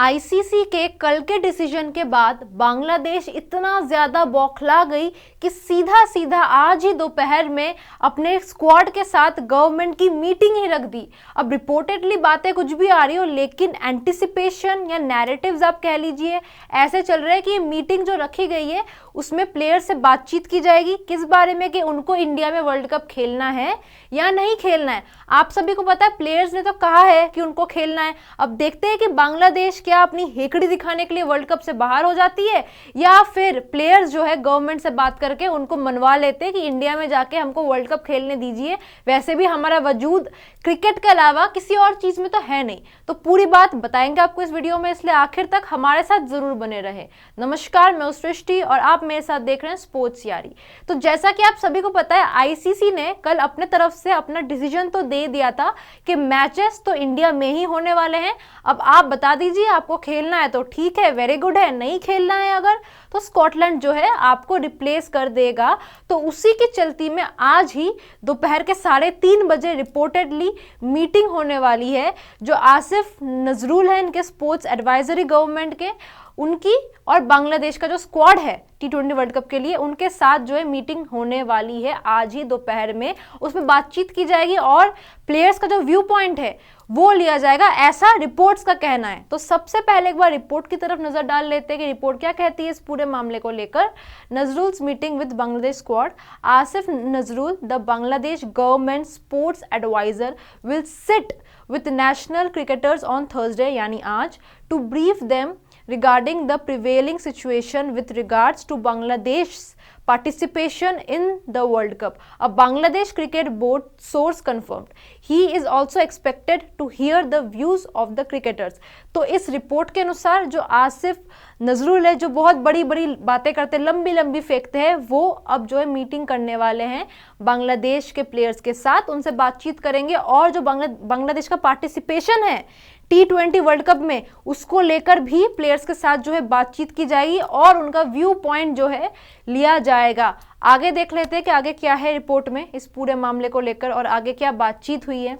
ICC के कल के डिसीजन के बाद बांग्लादेश इतना ज्यादा बौखला गई कि सीधा सीधा आज ही दोपहर में अपने स्क्वाड के साथ गवर्नमेंट की मीटिंग ही रख दी। अब रिपोर्टेडली बातें कुछ भी आ रही हो, लेकिन एंटिसिपेशन या नैरेटिव्स आप कह लीजिए ऐसे चल रहे हैं कि ये मीटिंग जो रखी गई है उसमें प्लेयर से बातचीत की जाएगी किस बारे में, कि उनको इंडिया में वर्ल्ड कप खेलना है या नहीं खेलना है। आप सभी को पता है प्लेयर्स ने तो कहा है कि उनको खेलना है। अब देखते हैं कि बांग्लादेश क्या अपनी हेकड़ी दिखाने के लिए वर्ल्ड कप से बाहर हो जाती है या फिर प्लेयर्स जो है गवर्नमेंट से बात करके उनको मनवा लेते हैं कि इंडिया में जाके हमको वर्ल्ड कप खेलने दीजिए। वैसे भी हमारा वजूद क्रिकेट के अलावा किसी और चीज में तो है नहीं। तो पूरी बात बताएंगे आपको इस वीडियो में, इसलिए आखिर तक हमारे साथ जरूर बने रहे। नमस्कार, मैं सृष्टि और आप मेरे साथ देख रहे हैं स्पोर्ट्स यारी। तो जैसा कि आप सभी को पता है आईसीसी ने कल अपने तरफ से अपना डिसीजन तो दे दिया था कि मैचेस तो इंडिया में ही होने वाले हैं। अब आप बता दीजिए, आपको खेलना है तो ठीक है, वेरी गुड है, नहीं खेलना है अगर तो स्कॉटलैंड जो है आपको रिप्लेस कर देगा। तो उसी की चलती में आज ही दोपहर के 3:30 बजे रिपोर्टेडली मीटिंग होने वाली है जो आसिफ नजरुल है, इनके स्पोर्ट्स एडवाइजरी गवर्नमेंट के, उनकी और बांग्लादेश का जो स्क्वाड है T20 वर्ल्ड कप के लिए, उनके साथ जो है मीटिंग होने वाली है आज ही दोपहर में। उसमें बातचीत की जाएगी और प्लेयर्स का जो व्यू पॉइंट है वो लिया जाएगा, ऐसा रिपोर्ट्स का कहना है। तो सबसे पहले एक बार रिपोर्ट की तरफ नजर डाल लेते हैं कि रिपोर्ट क्या कहती है इस पूरे मामले को लेकर। Nazrul's meeting with Bangladesh squad, Asif Nazrul the Bangladesh government sports adviser will sit with national cricketers on Thursday यानी आज to brief them regarding the prevailing situation with regards to Bangladesh's participation in the World Cup. A Bangladesh Cricket Board source confirmed. He is also expected to hear the views of the cricketers. तो इस report के अनुसार जो आसिफ नजरुल है, जो बहुत बड़ी बड़ी बातें करते, लंबी लंबी फेंकते हैं, वो अब जो है मीटिंग करने वाले हैं बांग्लादेश के प्लेयर्स के साथ, उनसे बातचीत करेंगे और जो बांग्लादेश का पार्टिसिपेशन है T20 वर्ल्ड कप में उसको लेकर भी प्लेयर्स के साथ जो है बातचीत की जाएगी और उनका व्यू पॉइंट जो है लिया जाएगा। आगे देख लेते हैं कि आगे क्या है रिपोर्ट में इस पूरे मामले को लेकर और आगे क्या बातचीत हुई है।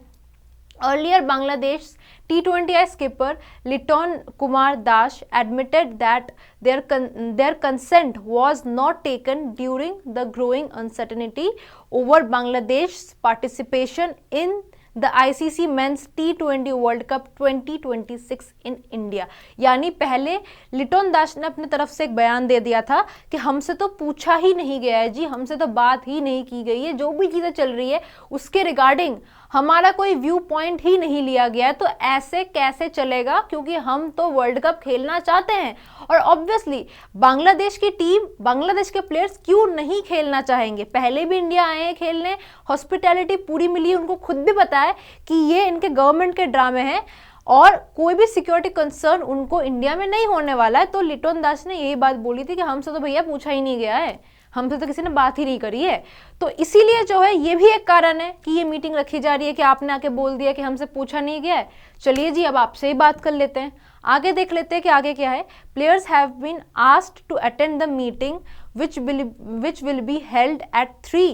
Earlier, Bangladesh T20I skipper Liton Kumar Das admitted that their consent was not taken during the growing uncertainty over Bangladesh's participation in the ICC Men's T20 World Cup 2026 in India। यानी पहले लिटोन दास ने अपने तरफ से एक बयान दे दिया था कि हमसे तो पूछा ही नहीं गया है जी, हमसे तो बात ही नहीं की गई है, जो भी चीज़ें चल रही है उसके रिगार्डिंग हमारा कोई व्यू पॉइंट ही नहीं लिया गया है। तो ऐसे कैसे चलेगा, क्योंकि हम तो वर्ल्ड कप खेलना चाहते हैं और ऑब्वियसली बांग्लादेश की टीम, बांग्लादेश के प्लेयर्स क्यों नहीं खेलना चाहेंगे। पहले भी इंडिया आए हैं खेलने, हॉस्पिटैलिटी पूरी मिली, उनको खुद भी पता है कि ये इनके गवर्नमेंट के ड्रामे हैं और कोई भी सिक्योरिटी कंसर्न उनको इंडिया में नहीं होने वाला है। तो लिटोन दास ने यही बात बोली थी कि हमसे तो भैया पूछा ही नहीं गया है, हमसे तो किसी ने बात ही नहीं करी है। तो इसीलिए जो है ये भी एक कारण है कि ये मीटिंग रखी जा रही है कि आपने आके बोल दिया कि हमसे पूछा नहीं गया है। चलिए जी, अब आपसे ही बात कर लेते हैं, आगे देख लेते हैं कि आगे क्या है। Players have been asked to attend the meeting which will be held at 3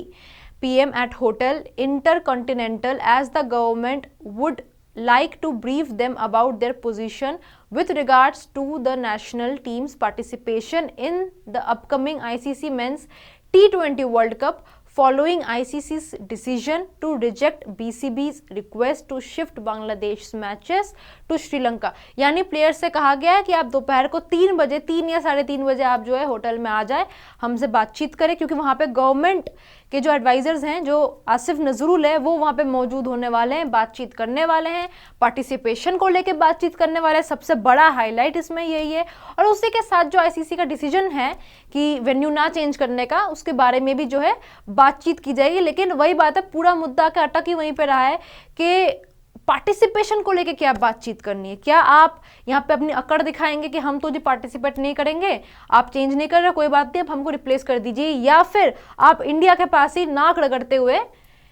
PM at Hotel Intercontinental as the government would like to brief them about their position with regards to the national team's participation in the upcoming ICC Men's T20 World Cup following ICC's decision to reject BCB's request to shift Bangladesh's matches to Sri Lanka। यानी player से कहा गया है कि आप दोपहर को 3 बजे, 3 या 3:30 बजे आप जो है होटल में आ जाए, हमसे बातचीत करें, क्योंकि वहाँ पे गवर्नमेंट के जो एडवाइजर्स हैं, जो आसिफ नजरुल है, वो वहाँ पे मौजूद होने वाले हैं, बातचीत करने वाले हैं, पार्टिसिपेशन को लेकर बातचीत करने वाले हैं। सबसे बड़ा हाईलाइट इसमें यही है। और उसी के साथ जो आईसीसी का डिसीजन है कि वेन्यू ना चेंज करने का, उसके बारे में भी जो है बातचीत की जाएगी। लेकिन वही बात है, पूरा मुद्दा का अटक ही वहीं पे रहा है कि पार्टिसिपेशन को लेके क्या बातचीत करनी है। क्या आप यहाँ पे अपनी अकड़ दिखाएंगे कि हम तो जी पार्टिसिपेट नहीं करेंगे, आप चेंज नहीं कर रहे, कोई बात नहीं, अब हमको रिप्लेस कर दीजिए, या फिर आप इंडिया के पास ही नाक रगड़ते हुए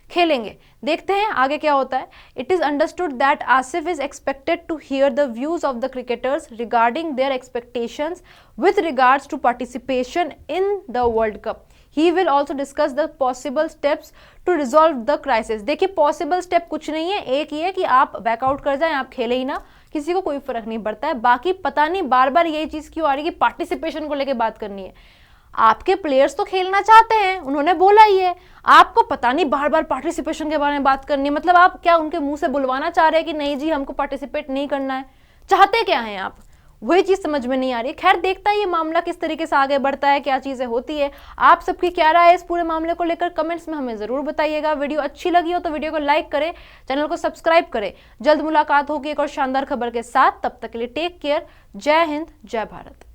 खेलेंगे। देखते हैं आगे क्या होता है। It is understood that Asif is expected to hear the views of the cricketers regarding their expectations with regards to participation in the world cup. He will also discuss the possible steps to resolve the crisis। देखिए possible step कुछ नहीं है, एक ही है कि आप backout कर जाएं, आप खेले ही ना, किसी को कोई फर्क नहीं पड़ता है। बाकी पता नहीं बार बार यही चीज क्यों आ रही है कि पार्टिसिपेशन को लेकर बात करनी है। आपके प्लेयर्स तो खेलना चाहते हैं, उन्होंने बोला ही है, आपको पता नहीं बार बार पार्टिसिपेशन के बारे में बात करनी है। मतलब आप क्या उनके मुंह से बुलवाना चाह रहे हैं कि नहीं जी हमको पार्टिसिपेट नहीं करना है? चाहते क्या हैं आप? वही चीज समझ में नहीं आ रही। खैर देखता है ये मामला किस तरीके से आगे बढ़ता है, क्या चीजें होती है। आप सबकी क्या राय है इस पूरे मामले को लेकर, कमेंट्स में हमें जरूर बताइएगा। वीडियो अच्छी लगी हो तो वीडियो को लाइक करें, चैनल को सब्सक्राइब करें। जल्द मुलाकात होगी एक और शानदार खबर के साथ, तब तक के लिए टेक केयर। जय हिंद, जय भारत।